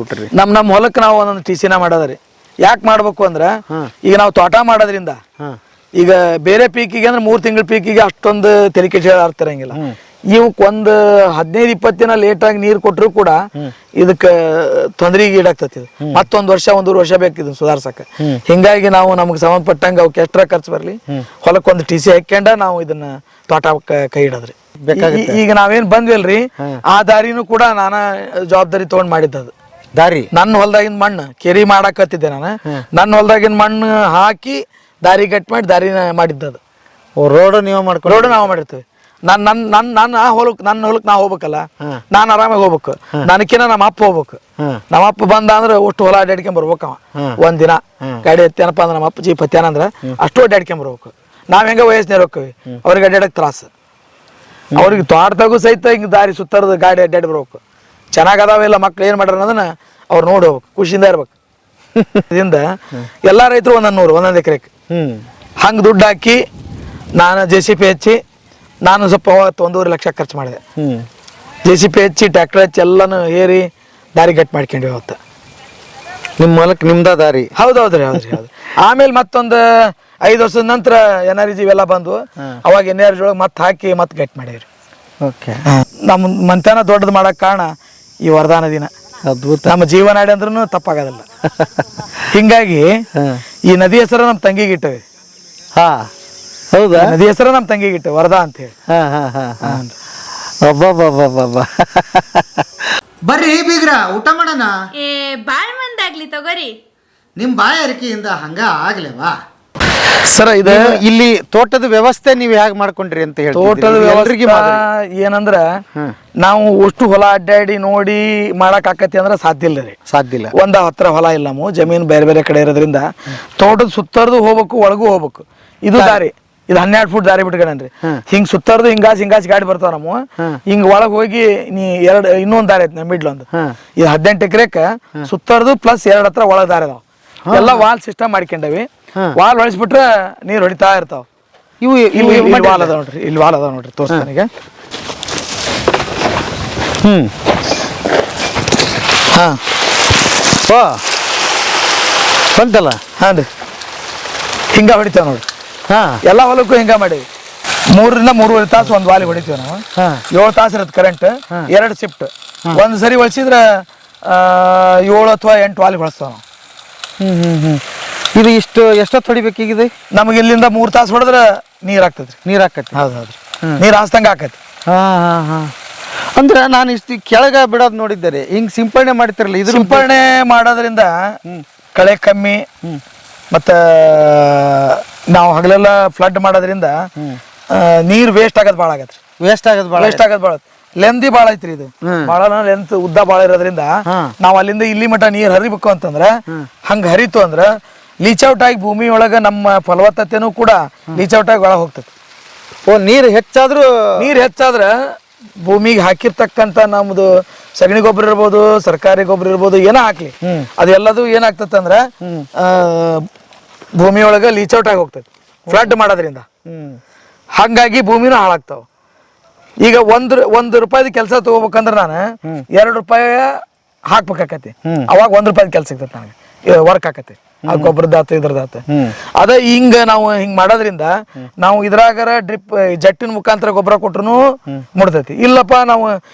ನಮ್ಮ ಹೊಲಕ್ಕೆ ನಾವು ಒಂದೊಂದು ಟಿಸಿನ ಮಾಡೋದ್ರಿ. ಯಾಕೆ ಮಾಡ್ಬೇಕು ಅಂದ್ರೆ ಈಗ ನಾವು ತೋಟ ಮಾಡೋದ್ರಿಂದ ಈಗ ಬೇರೆ ಪೀಕಿಗೆ ಅಂದ್ರೆ 3 ತಿಂಗಳ ಪೀಕಿಗೆ ಅಷ್ಟೊಂದು ತೆರಿಗೆ ಕೆಟ್ಟಿರಂಗಿಲ್ಲ. ಇವಕ್ ಒಂದು 15-20 ದಿನ ಲೇಟಾಗಿ ನೀರು ಕೊಟ್ಟರು ಕೂಡ ಇದಕ್ಕೆ ತೊಂದರೆಗೆ ಈಡಾಗ್ತತಿ. ಮತ್ತೊಂದು ವರ್ಷ 1.5 ವರ್ಷ ಬೇಕು ಸುಧಾರ್ಸಕ್ಕೆ. ಹಿಂಗಾಗಿ ನಾವು ನಮ್ಗೆ ಸಂಬಂಧಪಟ್ಟಂಗೆ ಅವಕ್ಕೆ ಎಷ್ಟರ ಖರ್ಚು ಬರಲಿ ಹೊಲಕ್ಕೊಂದು ಟಿಸಿ ಹಾಕ್ಯಂಡ ನಾವು ಇದನ್ನ ತೋಟಕ್ಕೆ ಕೈ ಇಡೋದ್ರಿ. ಈಗ ನಾವೇನ್ ಬಂದ್ವಲ್ರಿ ಆ ದಾರಿನೂ ಕೂಡ ನಾನಾ ಜವಾಬ್ದಾರಿ ತಗೊಂಡ್ ಮಾಡಿದ್ದದು. ದಾರಿ ನನ್ನ ಹೊಲದಾಗಿನ ಮಣ್ಣು ಕೆರಿ ಮಾಡಾಕತ್ತಿದ್ದೆ ನಾನು. ನನ್ನ ಹೊಲದಾಗಿನ ಮಣ್ಣು ಹಾಕಿ ದಾರಿ ಕಟ್ ಮಾಡಿ ದಾರಿನ ಮಾಡಿದ್ದದು. ರೋಡ್ ನೀವು ಮಾಡ್ಕೊಂಡು ರೋಡ್ ನಾವು ಮಾಡಿರ್ತೀವಿ. ನನ್ನ ಹೊಲಕ್ಕೆ ನಾ ಹೋಗ್ಬೇಕಲ್ಲ, ನಾನು ಆರಾಮಾಗಿ ಹೋಗ್ಬೇಕು. ನನಕಿನ ನಮ್ಮ ಅಪ್ಪ ಹೋಗ್ಬೇಕು. ನಮ್ಮ ಅಪ್ಪ ಬಂದ ಅಂದ್ರೆ ಅಷ್ಟು ಹೊಲ ಅಡ್ಯಾಡ್ಕೊಂಡ್ ಬರ್ಬೇಕವ. ಒಂದಿನ ಗಾಡಿ ಎತ್ತೇನಪ್ಪ ಅಂದ್ರೆ ನಮ್ಮ ಅಪ್ಪ ಜೀಪ್ ಹತ್ಯಾನ ಅಂದ್ರೆ ಅಷ್ಟು ಅಡ್ಯಾಡ್ಕೊಂಡ್ ಬರ್ಬೇಕು. ನಾವ್ ಹೆಂಗ ವಯಸ್ಸಿನ ಹೋಗ್ತೀವಿ, ಅವ್ರಿಗೆ ಅಡ್ಯಾಡಕ್ ತ್ರಾಸ. ಅವ್ರಿಗೆ ತೋಟದಾಗೂ ಸಹಿತ ಹಿಂಗ ದಾರಿ ಸುತ್ತರದ ಗಾಡಿ ಅಡ್ಡಾಡಿ ಬರ್ಬೇಕು. ಚೆನ್ನಾಗ್ ಅದಾವೆಲ್ಲ ಮಕ್ಳು ಏನ್ ಮಾಡ್ಯಾರ ಅನ್ನೋದನ್ನ ಅವ್ರು ನೋಡಿ ಹೋಗ್ಬೇಕು, ಖುಷಿಯಿಂದ ಇರ್ಬೇಕು. ಇದರಿಂದ ಎಲ್ಲಾ ರೈತರು ಒಂದೊಂದು ಎಕರೆಗೆ ಹಂಗ ದುಡ್ಡು ಹಾಕಿ ನಾನು JCP ಹಚ್ಚಿ ನಾನು ಸ್ವಲ್ಪ 1.5 ಲಕ್ಷ ಖರ್ಚು ಮಾಡಿದೆ. JCP ಹಚ್ಚಿ ಟ್ರ್ಯಾಕ್ಟರ್ ಹಚ್ಚಿ ಎಲ್ಲಾನು ಏರಿ ದಾರಿ ಗಟ್ ಮಾಡ್ಕೊಂಡ್ವಿ ಅವತ್ತು. ನಿಮ್ಮ ಹೊಲಕ್ಕೆ ನಿಮ್ದ ದಾರಿ? ಹೌದೌದ್ರಿ. ಆಮೇಲೆ ಮತ್ತೊಂದು 5 ವರ್ಷದ ನಂತರ NRG ಇವೆಲ್ಲ ಬಂದು ಅವಾಗ NRG ಒಳಗೆ ಮತ್ತೆ ಹಾಕಿ ಮತ್ತೆ ಗಟ್ ಮಾಡಿವ್ರಿ. ನಮ್ಮ ಮಂತನ ದೊಡ್ಡದು ಮಾಡಕ್ ಕಾರಣ ಈ ವರದಾ ನದಿನ. ಅದ್ಭುತ. ನಮ್ಮ ಜೀವನಾಡಿ ಅಂದ್ರೂ ತಪ್ಪಾಗೋದಿಲ್ಲ. ಹಿಂಗಾಗಿ ಈ ನದಿ ಹೆಸರು ನಮ್ಮ ತಂಗಿಗೆ ಇಟ್ಟವಿ. ಹೌದಾ? ನದಿ ಹೆಸರು ನಮ್ಮ ತಂಗಿಗೆ ಇಟ್ಟು ವರದಾ ಅಂತ ಹೇಳಿ. ಬರ್ರಿ ಬೀಗ್ರ ಊಟ ಮಾಡೋಣ. ಬಾಳ್ ಮಂದಾಗ್ಲಿ ತಗೋರಿ. ನಿಮ್ ಬಾಯ ಅರಿಕೆಯಿಂದ ಹಂಗ ಆಗ್ಲೇವಾ ಸರ? ಇದು ಇಲ್ಲಿ ತೋಟದ ವ್ಯವಸ್ಥೆ ನೀವು ಹೇಗೆ ಮಾಡ್ಕೊಂಡ್ರಿ ಅಂತ ಹೇಳಿ. ತೋಟದ ವ್ಯವಸ್ಥೆ ಏನಂದ್ರ ನಾವು ಅಷ್ಟು ಹೊಲ ಅಡ್ಡಾಡಿ ನೋಡಿ ಮಾಡಕ್ ಆಕತಿ ಅಂದ್ರೆ ಸಾಧ್ಯ ಇಲ್ಲ ರೀ. ಸಾಧ್ಯ ಇಲ್ಲ. ಒಂದ ಹತ್ರ ಹೊಲ ಇಲ್ಲ, ನಾವು ಜಮೀನು ಬೇರೆ ಬೇರೆ ಕಡೆ ಇರೋದ್ರಿಂದ ತೋಟದ ಸುತ್ತರ್ದು ಹೋಗ್ಬೇಕು, ಒಳಗೂ ಹೋಗ್ಬೇಕು. ಇದು ದಾರಿ, ಇದು 12 ಫೂಟ್ ದಾರಿ ಬಿಟ್ಕೊಂಡ್ರಿ. ಹಿಂಗ್ ಸುತ್ತರ್ದು ಹಿಂಗಾಸಿ ಗಾಡಿ ಬರ್ತಾವ ನಮ್ಮ. ಹಿಂಗ್ ಒಳಗ್ ಹೋಗಿ ನೀ ಇನ್ನೊಂದ್ ದಾರಿ ಐತಿ ನಮ್ಮ ಮಿಡ್ಲೊಂದು. ಇದು 18 ಎಕರೆಕ ಸುತ್ತರ್ದು ಪ್ಲಸ್ 2 ಹತ್ರ ಒಳಗ್ ದಾರಿ ಅದಾವ. ಎಲ್ಲ ವಾಲ್ ಸಿಸ್ಟಮ್ ಮಾಡ್ಕೊಂಡವಿ. ವಾಲ್ ಹೊಳಿಸ್ಬಿಟ್ರೆ ನೀರ್ ಹೊಡಿತಾ ಇರ್ತಾವ. ಇವು ವಾಲ್ ಅದಾವ ನೋಡ್ರಿ, ಇಲ್ಲಿ ವಾಲ್ ಅದಾವ ನೋಡ್ರಿ, ತೋರಿಸ್ತಾನೀಗ. ಬಂತಲ್ಲ? ಹಾಂ ರೀ, ಹಿಂಗ ಹೊಡಿತಾವ ನೋಡ್ರಿ. ಎಲ್ಲಾ ಹೊಲಕ್ಕೂ ಹಿಂಗ ಮಾಡಿ 3 ರಿಂದ 3.5 ತಾಸು ಒಂದ್ ವಾಲಿ ಹೊಡಿತೀವಿ ನಾವು. 7 ತಾಸು ಇರತ್ತೆ ಕರೆಂಟ್, 2 ಶಿಫ್ಟ್. ಒಂದ್ ಸರಿ ಹೊಳ್ಸಿದ್ರ 7 ಅಥವಾ 8 ವಾಲಿ ಹೊಳಿಸ್ತಾವ ನಾವು. ಇದು ಎಷ್ಟೊತ್ತು ಹೊಡಿಬೇಕೀಗಿದೆ? ನಮಗೆ ಇಲ್ಲಿಂದ 3 ತಾಸು ಹೊಡೆದ್ರೆ ನೀರ್ ಆಗ್ತದ್ರಿ. ನೀರ್ ಹಾಕತಿ? ಹೌದ್ರಿ, ನೀರ್ ಹಾಸ್ದಂಗ ಆಕತಿ. ಅಂದ್ರೆ ನಾನು ಇಷ್ಟು ಕೆಳಗ ಬಿಡೋದ್ ನೋಡಿದ್ದಾರೆ. ಹಿಂಗ್ ಸಿಂಪರಣೆ ಮಾಡ್ತಿರಲ್ಲ, ಇದು ಸಿಂಪರಣೆ ಮಾಡೋದ್ರಿಂದ ಕಳೆ ಕಮ್ಮಿ. ಮತ್ತ ನಾವು ಹಗಲೆಲ್ಲ ಫ್ಲಡ್ ಮಾಡೋದ್ರಿಂದ ನೀರ್ ವೇಸ್ಟ್ ಆಗೋದ್ ಬಾಳ ಆಗತ್ರಿ. ವೇಸ್ಟ್ ಆಗೋದ್ ಬಾಳ ಲೆಂದಿ ಬಾಳ ಐತ್ರಿ. ಇದು ಬಾಳ ಲೆಂತ್ ಉದ್ದ ಬಾಳ ಇರೋದ್ರಿಂದ ನಾವ್ ಅಲ್ಲಿಂದ ಇಲ್ಲಿ ಮಟ್ಟ ನೀರ್ ಹರಿಬೇಕು ಅಂತಂದ್ರ ಹಂಗ ಹರಿತು ಅಂದ್ರ ಲೀಚ್ ಔಟ್ ಆಗಿ ಭೂಮಿ ಒಳಗ ನಮ್ಮ ಫಲವತ್ತತೆನೂ ಕೂಡ ಲೀಚ್ ಔಟ್ ಆಗಿ ಒಳಗೆ ಹೋಗ್ತದೆ. ನೀರ್ ಹೆಚ್ಚಾದ್ರ ಭೂಮಿಗೆ ಹಾಕಿರ್ತಕ್ಕಂತ ನಮ್ದು ಸಗಣಿ ಗೊಬ್ಬರ ಇರ್ಬೋದು, ಸರ್ಕಾರಿ ಗೊಬ್ಬರ ಇರ್ಬೋದು, ಏನೋ ಹಾಕ್ಲಿ, ಅದೆಲ್ಲದು ಏನಾಗ್ತದಂದ್ರ ಭೂಮಿ ಒಳಗ ಲೀಚ್ ಔಟ್ ಆಗಿ ಹೋಗ್ತದೆ ಫ್ಲಡ್ ಮಾಡೋದ್ರಿಂದ. ಹಂಗಾಗಿ ಭೂಮಿನೂ ಹಾಳಾಗ್ತಾವ. ಈಗ ಒಂದ್ ರೂಪಾಯಿದ ಕೆಲಸ ತಗೋಬೇಕಂದ್ರ ನಾನು 2 ರೂಪಾಯಿ ಹಾಕ್ಬೇಕಾಕತಿ. ಅವಾಗ 1 ರೂಪಾಯಿ ಕೆಲಸ ಸಿಗ್ತದೆ ನನಗೆ, ವರ್ಕ್ ಆಕತಿ. ಆ ಗೊಬ್ಬರದಾತ ಇದ್ರದಾತ. ಅದ ಹಿಂಗ ನಾವು ಹಿಂಗ್ ಮಾಡೋದ್ರಿಂದ ನಾವು ಇದ್ರಾಗಾರ ಡ್ರಿಪ್ ಜಟ್ಟಿನ ಮುಖಾಂತರ ಗೊಬ್ಬರ ಕೊಟ್ರು ಮುಡ್ತೈತಿ. ಇಲ್ಲಪ್ಪ ನಾವು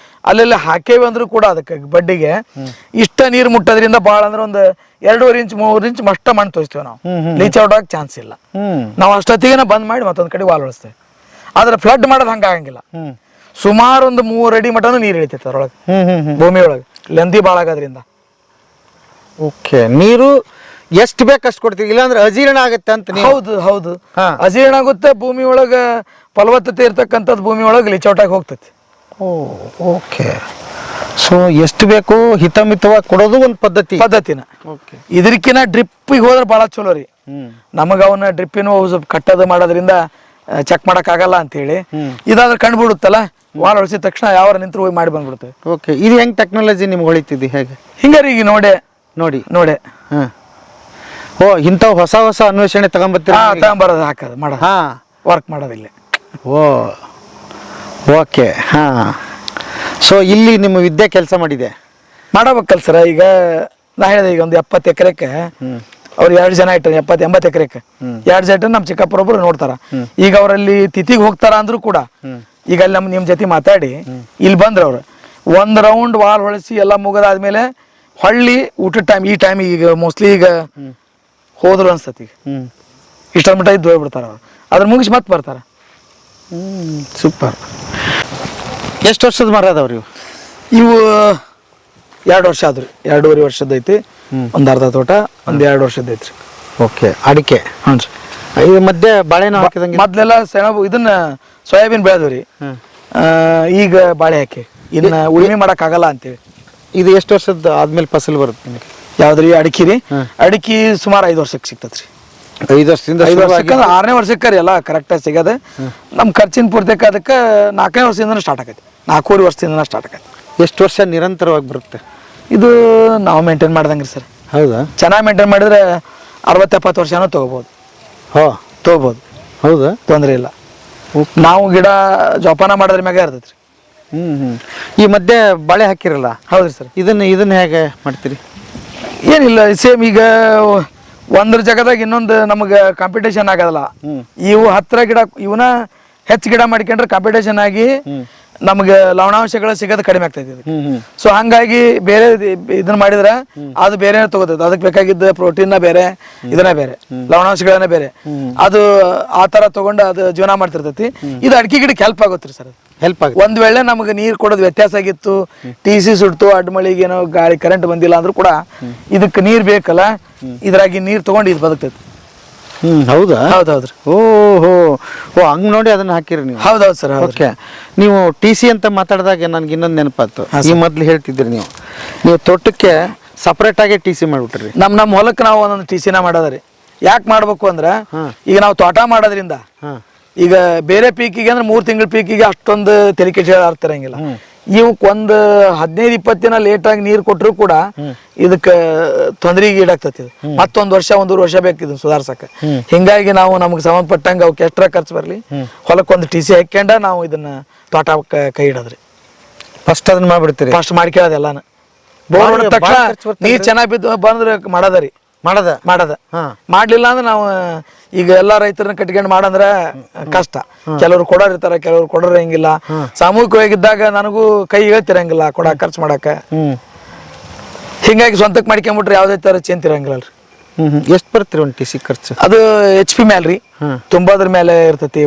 ಅಲ್ಲೆಲ್ಲ ಹಾಕೇವಿ ಅಂದ್ರೂ ಕೂಡ ಅದಕ್ಕೆ ಬಡ್ಡಿಗೆ ಇಷ್ಟ ನೀರು ಮುಟ್ಟೋದ್ರಿಂದ ಬಾಳ ಅಂದ್ರೆ ಒಂದು 2.5 ಇಂಚ್ 3 ಇಂಚ್ ಮಟ್ಟ ಮಣ್ಣು ತೋರಿಸ್ತೇವೆ ನಾವು. ಲೀಚ್ ಔಟ್ ಆಗ ಚಾನ್ಸ್ ಇಲ್ಲ. ನಾವು ಅಷ್ಟೊತ್ತಿಗೆ ಬಂದ್ ಮಾಡಿ ಮತ್ತೊಂದ್ ಕಡೆ ವಾಲ್ ಹೊಳಿಸ್ತೇವೆ. ಆದ್ರೆ ಫ್ಲಡ್ ಮಾಡೋದು ಹಂಗ ಆಗಂಗಿಲ್ಲ. ಸುಮಾರು ಒಂದು 3 ಅಡಿ ಮಟನು ನೀರು ಇಳಿತೈತೆ ಅದ್ರೊಳಗೆ, ಭೂಮಿ ಒಳಗೆ, ಲೆಂದಿ ಬಾಳ ಆಗೋದ್ರಿಂದ. ನೀರು ಎಷ್ಟು ಬೇಕಷ್ಟು ಕೊಡ್ತೀವಿ, ಇಲ್ಲಾಂದ್ರೆ ಅಜೀರ್ಣ ಆಗತ್ತೆ ಅಂತ. ಹೌದು, ಅಜೀರ್ಣ ಆಗುತ್ತೆ. ಭೂಮಿ ಒಳಗ ಫಲವತ್ತತೆ ಇರ್ತಕ್ಕಂಥದ್ದು ಭೂಮಿ ಒಳಗೆ ಲೀಚ್ ಔಟ್ ಆಗಿ ಹೋಗ್ತೈತಿ. ಸೊ ಎಷ್ಟು ಬೇಕು ಹಿತಮಿತವಾಗಿ ಕೊಡೋದು ಒಂದು ಪದ್ಧತಿನ. ಇದಕ್ಕಿನ ಡ್ರಿಪ್ಪಿಗೆ ಹೋದ್ರೆ ಬಹಳ ಚಲೋ ರೀ. ನಮಗ ಅವನ್ನ ಡ್ರಿಪ್ಪಿನ ಕಟ್ಟೋದು ಮಾಡೋದ್ರಿಂದ ಚೆಕ್ ಮಾಡಕ್ ಆಗಲ್ಲ ಅಂತ ಹೇಳಿ. ಇದಾದ್ರೆ ಕಂಡು ಬಿಡುತ್ತಲ್ಲ, ವಾಲ್ ಹೊಳಿಸಿದ ತಕ್ಷಣ ಯಾವ ನಿಂತರು ಹೋಗಿ ಮಾಡಿ ಬಂದ್ಬಿಡುತ್ತೆ. ಇದು ಹೆಂಗ್ ಟೆಕ್ನಾಲಜಿ ನಿಮ್ಗೆ ಹೊಳಿತಿದ್ದಿ ಹೇಗೆ? ಹಿಂಗಾರಿ ಈಗ ನೋಡೆ. ಇಂಥವು ಹೊಸ ಅನ್ವೇಷಣೆ ತಗೊಂಬರೋದು, ಹಾಕೋದು, ಮಾಡೋದು, ವರ್ಕ್ ಮಾಡೋದಿಲ್ಲ. ಓಕೆ. ಸೊ ಇಲ್ಲಿ ನಿಮ್ಮ ವಿದ್ಯೆ ಕೆಲಸ ಮಾಡಿದೆ. ಮಾಡಬೇಕಲ್ಲ ಸರ್. ಈಗ ನಾ ಹೇಳಿದೆ ಈಗ ಒಂದು 70 ಎಕರೆಕ್ಕೆ ಅವ್ರು 2 ಜನ ಇಟ್ಟಾರೆ, 70-80 ಎಕರೆಕ್ಕೆ 2 ಜನ ನಮ್ಮ ಚಿಕ್ಕಪ್ಪರೊಬ್ರು ನೋಡ್ತಾರ. ಈಗ ಅವರಲ್ಲಿ ತಿಥಿಗೆ ಹೋಗ್ತಾರ ಅಂದ್ರೂ ಕೂಡ ಈಗ ಅಲ್ಲಿ ನಿಮ್ ಜೊತೆ ಮಾತಾಡಿ ಇಲ್ಲಿ ಬಂದ್ರ ಅವ್ರು 1 ರೌಂಡ್ ವಾಲ್ ಹೊಳಿಸಿ ಎಲ್ಲ ಮುಗದಾದ್ಮೇಲೆ ಹೊಳ್ಳಿ ಊಟದ ಟೈಮ್ ಈ ಟೈಮ್ ಈಗ ಮೋಸ್ಟ್ಲಿ ಈಗ ಹೋದ್ರು ಅನ್ಸ್ತತಿ. ಈಗ ಇಷ್ಟ ಮಟ್ಟ ಇದ್ದು ಹೋಗ್ಬಿಡ್ತಾರ ಅವ್ರು, ಅದ್ರ ಮುಗಿಸಿ ಮತ್ತೆ ಬರ್ತಾರ. ಸೂಪರ್. ಎಷ್ಟು ವರ್ಷದ ಮರ ಅದಾವ್ರಿ ಇವು? ಇವು 2 ವರ್ಷ ಆದ್ರಿ, 2.5 ವರ್ಷದ ಐತಿ. ಒಂದು ಅರ್ಧ ತೋಟ, ಒಂದು 2 ವರ್ಷದ ಐತ್ರಿ. ಓಕೆ. ಅಡಿಕೆ. ಹ್ಞೂ ರೀ. ಇದು ಮಧ್ಯೆ ಬಾಳೆನೂ ಹಾಕಿದಂಗೆ? ಮೊದ್ಲೆಲ್ಲ ಸೆಣಬು ಇದನ್ನ ಸೋಯಾಬೀನ್ ಬೆಳೆದ್ರಿ, ಈಗ ಬಾಳೆ ಹಾಕಿ ಇನ್ನ ಉಳುಮೆ ಮಾಡಕ್ ಆಗಲ್ಲ ಅಂತೇಳಿ. ಇದು ಎಷ್ಟು ವರ್ಷದ ಆದ್ಮೇಲೆ ಫಸಲು ಬರುತ್ತೆ ನಿಮಗೆ? ಯಾವ್ದ್ರಿ? ಅಡಿಕೆ ರೀ. ಅಡಿಕೆ ಸುಮಾರು 5 ವರ್ಷಕ್ಕೆ ಸಿಗ್ತತ್ರಿ. 5 ವರ್ಷದಿಂದ 5 ವರ್ಷಕ್ಕೆ 6ನೇ ವರ್ಷಕ್ಕೆ ರೀ ಎಲ್ಲ ಕರೆಕ್ಟಾಗಿ ಸಿಗದೆ. ನಮ್ಮ ಖರ್ಚಿನ ಪೂರ್ತಕ್ಕೆ ಅದಕ್ಕೆ 4ನೇ ವರ್ಷದಿಂದ ಸ್ಟಾರ್ಟ್ ಆಗೈತಿ, 4.5 ವರ್ಷದಿಂದ ಸ್ಟಾರ್ಟ್ ಆಗೈತಿ. ಎಷ್ಟು ವರ್ಷ ನಿರಂತರವಾಗಿ ಬರುತ್ತೆ ಇದು? ನಾವು ಮೇಂಟೈನ್ ಮಾಡ್ದಂಗ್ರಿ ಸರ್. ಹೌದಾ? ಚೆನ್ನಾಗಿ ಮೇಂಟೈನ್ ಮಾಡಿದ್ರೆ 60-70 ವರ್ಷನೂ ತೊಗೋಬೋದು. ತೊಗೋಬೋದು. ಹೌದಾ? ತೊಂದರೆ ಇಲ್ಲ. ನಾವು ಗಿಡ ಜೋಪಾನ ಮಾಡೋದ್ರ ಮ್ಯಾಗ ಇರ್ತೈತ್ರಿ. ಈ ಮಧ್ಯೆ ಬಾಳೆ ಹಾಕಿರಲ್ಲ? ಹೌದ್ರಿ ಸರ್. ಇದನ್ನ ಹೇಗೆ ಮಾಡ್ತೀರಿ? ಏನಿಲ್ಲ, ಸೇಮ್ ಈಗ ಒಂದ್ರ ಜಾಗದಾಗ ಇನ್ನೊಂದು ನಮಗೆ ಕಾಂಪಿಟೇಷನ್ ಆಗೋದಲ್ಲ. ಇವು 10 ಗಿಡ ಇವನ್ನ ಹೆಚ್ಚು ಗಿಡ ಮಾಡ್ಕೊಂಡ್ರೆ ಕಾಂಪಿಟೇಷನ್ ಆಗಿ ನಮ್ಗೆ ಲವಣಾಂಶಗಳು ಸಿಗೋದು ಕಡಿಮೆ ಆಗ್ತೈತಿ. ಸೊ ಹಂಗಾಗಿ ಬೇರೆ ಇದನ್ನ ಮಾಡಿದ್ರೆ ಅದು ಬೇರೆ ತಗೋತೈತಿ. ಅದಕ್ಕೆ ಬೇಕಾಗಿದ್ದ ಪ್ರೋಟೀನ್ ಬೇರೆ, ಇದನ್ನ ಬೇರೆ, ಲವಣಾಂಶಗಳನ್ನ ಬೇರೆ, ಅದು ಆ ತರ ತಗೊಂಡು ಅದು ಜೀವನ ಮಾಡ್ತಿರ್ತೈತಿ. ಇದು ಅಡಿಕೆ ಗಿಡಕ್ಕೆ ಹೆಲ್ಪ್ ಆಗುತ್ತೆ ಸರ್. ಹೆಲ್ಪ್ ಆಗುತ್ತೆ. ಒಂದ್ ವೇಳೆ ನಮ್ಗೆ ನೀರ್ ಕೊಡೋದು ವ್ಯತ್ಯಾಸ ಆಗಿತ್ತು, TC ಸುಡ್ತು, ಅಡ್ಮಳಿಗೆ ಏನೋ ಗಾಳಿ ಕರೆಂಟ್ ಬಂದಿಲ್ಲ ಅಂದ್ರೂ ಕೂಡ ಇದಕ್ಕೆ ನೀರ್ ಬೇಕಲ್ಲ, ಇದ್ರಾಗಿ ನೀರ್ ತಗೊಂಡು ಇದು ಬದುಕ್ತೈತಿ. ಹೌದಾ? ಹೌದೌದ್ರಿ. ಓಹೋ, ಹಂಗ್ ನೋಡಿ ಅದನ್ನ ಹಾಕಿರಿ ನೀವು? ಹೌದೌದು ಸರ್. ಓಕೆ. ನೀವು TC ಅಂತ ಮಾತಾಡಿದಾಗ ನನ್ಗೆ ಇನ್ನೊಂದು ನೆನಪಾತು. ಈ ಮೊದ್ಲು ಹೇಳ್ತಿದ್ರಿ ನೀವು ತೋಟಕ್ಕೆ ಸಪರೇಟ್ ಆಗಿ TC ಮಾಡ್ಬಿಟ್ರಿ. ನಮ್ಮ ಹೊಲಕ್ಕೆ ನಾವು ಒಂದೊಂದು TCನ ಮಾಡೋದ್ರಿ. ಯಾಕೆ ಮಾಡ್ಬೇಕು ಅಂದ್ರ, ಈಗ ನಾವು ತೋಟ ಮಾಡೋದ್ರಿಂದ ಈಗ ಬೇರೆ ಪೀಕಿಗೆ ಅಂದ್ರೆ 3 ತಿಂಗಳ ಪೀಕಿಗೆ ಅಷ್ಟೊಂದು ತೆರಿಗೆ ಕೆಟ್ಟ ಇರಂಗಿಲ್ಲ. ಇವಕ್ ಒಂದು 15-20 ದಿನ ಲೇಟ್ ಆಗಿ ನೀರ್ ಕೊಟ್ಟರು ಕೂಡ ಇದಕ್ಕೆ ತೊಂದರೆಗೆ ಈಡಾಗ್ತತಿ. ಮತ್ತೊಂದು ವರ್ಷ 1.5 ವರ್ಷ ಬೇಕು ಇದನ್ನ ಸುಧಾರ್ಸಕ. ಹಿಂಗಾಗಿ ನಾವು ನಮ್ಗೆ ಸಂಬಂಧಪಟ್ಟಂಗ ಅವಕ್ಕೆ ಎಷ್ಟ್ರ ಖರ್ಚು ಬರ್ಲಿ ಹೊಲಕ್ಕೊಂದು TC ಹಾಕ್ಯಂಡ ನಾವು ಇದನ್ನ ತೋಟ ಕೈ ಇಡೋದ್ರಿ. ಫಸ್ಟ್ ಅದನ್ನ ಮಾಡ್ಬಿಡ್ತೀರಿ? ಫಸ್ಟ್ ಮಾಡ್ಕೊಳ್ಳೋದು ಎಲ್ಲಾನು. ಬೋರ್ ಹೊಡೆದ ತಕ್ಷಣ ನೀರ್ ಚೆನ್ನಾಗಿ ಬಿದ್ದು ಬಂದ್ರೆ ಮಾಡೋದರಿ. ಮಾಡದ ಮಾಡ್ಲಿಲ್ಲ ಅಂದ್ರೆ ನಾವು ಈಗ ಎಲ್ಲಾ ರೈತರನ್ನ ಕಟ್ಕೊಂಡು ಮಾಡಂದ್ರ ಕಷ್ಟ. ಕೆಲವ್ರು ಕೊಡೋರ್ ಇರ್ತಾರ, ಕೆಲವ್ರು ಕೊಡೋರ್ ಹೆಂಗಿಲ್ಲ. ಸಾಮೂಹಿಕವಾಗಿದ್ದಾಗ ನನಗೂ ಕೈ ಹೇಳ್ತಿರಂಗಿಲ್ಲ ಕೊಡ ಖರ್ಚು ಮಾಡಕ. ಹಿಂಗಾಗಿ ಸ್ವಂತಕ್ಕೆ ಮಾಡ್ಕೊಂಡ್ಬಿಟ್ರೆ ಯಾವ್ದೇ ತರ ಚಿಂತಿರಂಗಿಲ್ಲಲ್ರಿ. ಎಷ್ಟು ಬರ್ತೀರಿ ಒಂದು TC ಖರ್ಚು? ಅದು HP ಮ್ಯಾಲ್ರಿ, ತುಂಬೋದ್ರ ಮೇಲೆ ಇರ್ತೈತಿ.